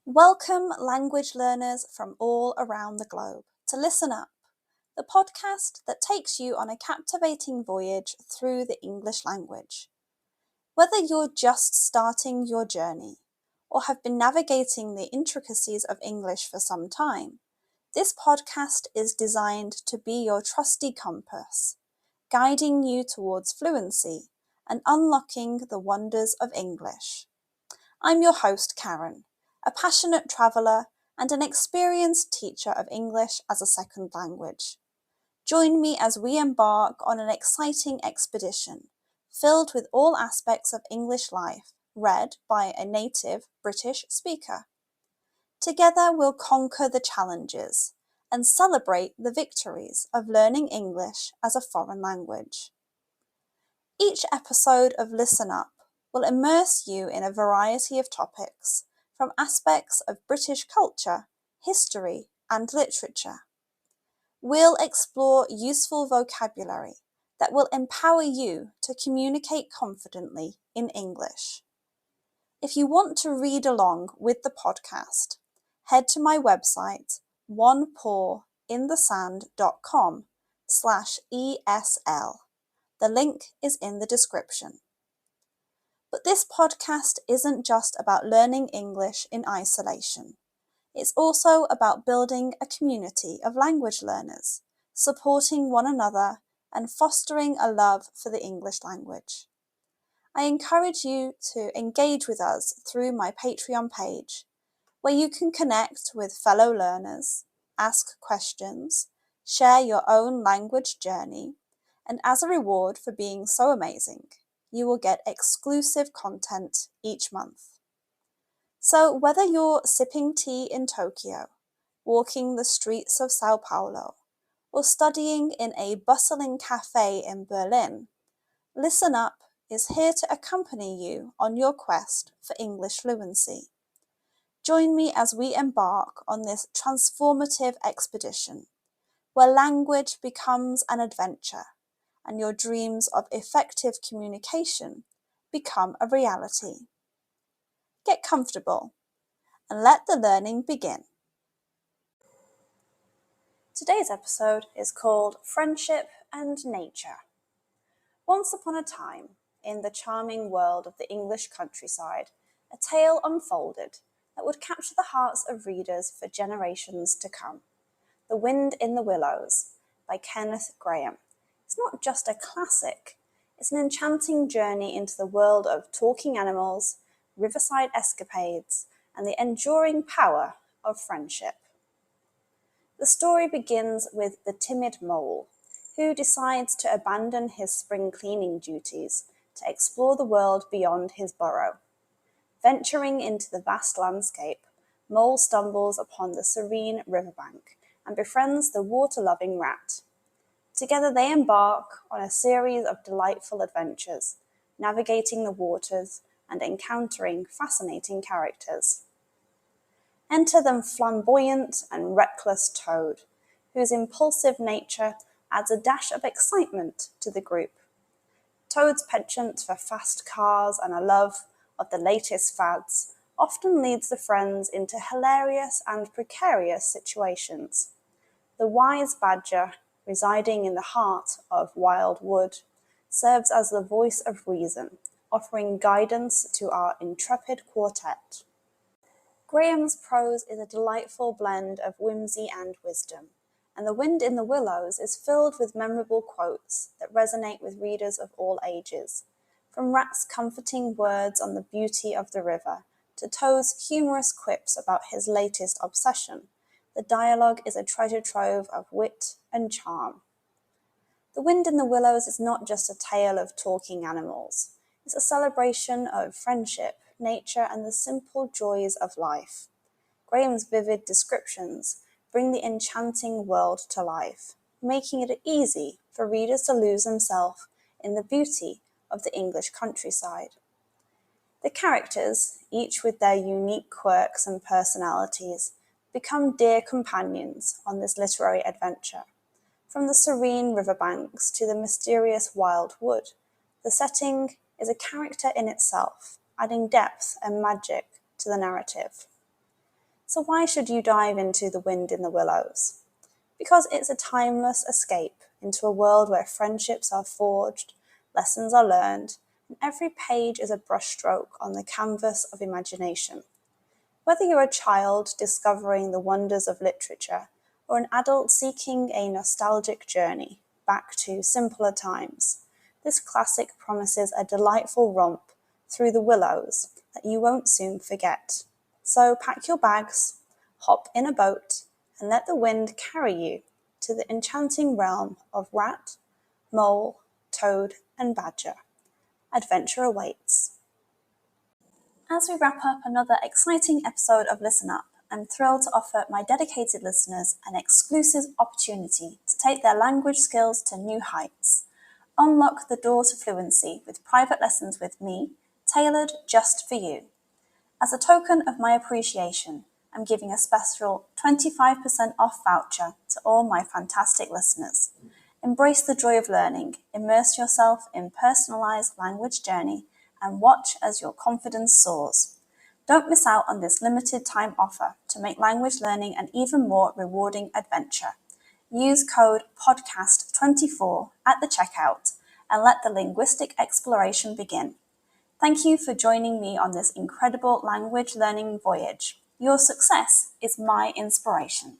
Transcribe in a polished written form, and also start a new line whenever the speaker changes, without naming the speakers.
Welcome, language learners from all around the globe, to Listen Up, the podcast that takes you on a captivating voyage through the English language. Whether you're just starting your journey or have been navigating the intricacies of English for some time, this podcast is designed to be your trusty compass, guiding you towards fluency and unlocking the wonders of English. I'm your host, Karen, a passionate traveller and an experienced teacher of English as a second language. Join me as we embark on an exciting expedition filled with all aspects of English life, read by a native British speaker. Together we'll conquer the challenges and celebrate the victories of learning English as a foreign language. Each episode of Listen Up will immerse you in a variety of topics, from aspects of British culture, history, and literature. We'll explore useful vocabulary that will empower you to communicate confidently in English. If you want to read along with the podcast, head to my website, onepawinthesand.com/ESL. The link is in the description. But this podcast isn't just about learning English in isolation. It's also about building a community of language learners, supporting one another, and fostering a love for the English language. I encourage you to engage with us through my Patreon page, where you can connect with fellow learners, ask questions, share your own language journey, and as a reward for being so amazing, you will get exclusive content each month. So whether you're sipping tea in Tokyo, walking the streets of Sao Paulo, or studying in a bustling cafe in Berlin, Listen Up is here to accompany you on your quest for English fluency. Join me as we embark on this transformative expedition, where language becomes an adventure and your dreams of effective communication become a reality. Get comfortable and let the learning begin. Today's episode is called Friendship and Nature. Once upon a time, in the charming world of the English countryside, a tale unfolded that would capture the hearts of readers for generations to come. The Wind in the Willows by Kenneth Grahame. It's not just a classic, it's an enchanting journey into the world of talking animals, riverside escapades, and the enduring power of friendship. The story begins with the timid mole, who decides to abandon his spring cleaning duties to explore the world beyond his burrow. Venturing into the vast landscape, Mole stumbles upon the serene riverbank and befriends the water-loving rat. Together they embark on a series of delightful adventures, navigating the waters and encountering fascinating characters. Enter the flamboyant and reckless Toad, whose impulsive nature adds a dash of excitement to the group. Toad's penchant for fast cars and a love of the latest fads often leads the friends into hilarious and precarious situations. The wise badger, residing in the heart of Wild Wood, serves as the voice of reason, offering guidance to our intrepid quartet. Grahame's prose is a delightful blend of whimsy and wisdom, and The Wind in the Willows is filled with memorable quotes that resonate with readers of all ages. From Rat's comforting words on the beauty of the river to Toad's humorous quips about his latest obsession, the dialogue is a treasure trove of wit and charm. The Wind in the Willows is not just a tale of talking animals. It's a celebration of friendship, nature, and the simple joys of life. Grahame's vivid descriptions bring the enchanting world to life, making it easy for readers to lose themselves in the beauty of the English countryside. The characters, each with their unique quirks and personalities, become dear companions on this literary adventure. From the serene riverbanks to the mysterious wild wood, the setting is a character in itself, adding depth and magic to the narrative. So why should you dive into The Wind in the Willows? Because it's a timeless escape into a world where friendships are forged, lessons are learned, and every page is a brushstroke on the canvas of imagination. Whether you're a child discovering the wonders of literature or an adult seeking a nostalgic journey back to simpler times, this classic promises a delightful romp through the Willows that you won't soon forget. So pack your bags, hop in a boat, and let the wind carry you to the enchanting realm of rat, mole, toad, and badger. Adventure awaits. As we wrap up another exciting episode of Listen Up, I'm thrilled to offer my dedicated listeners an exclusive opportunity to take their language skills to new heights. Unlock the door to fluency with private lessons with me, tailored just for you. As a token of my appreciation, I'm giving a special 25% off voucher to all my fantastic listeners. Embrace the joy of learning, immerse yourself in personalized language journey, and watch as your confidence soars. Don't miss out on this limited time offer to make language learning an even more rewarding adventure. Use code PODCAST24 at the checkout and let the linguistic exploration begin. Thank you for joining me on this incredible language learning voyage. Your success is my inspiration.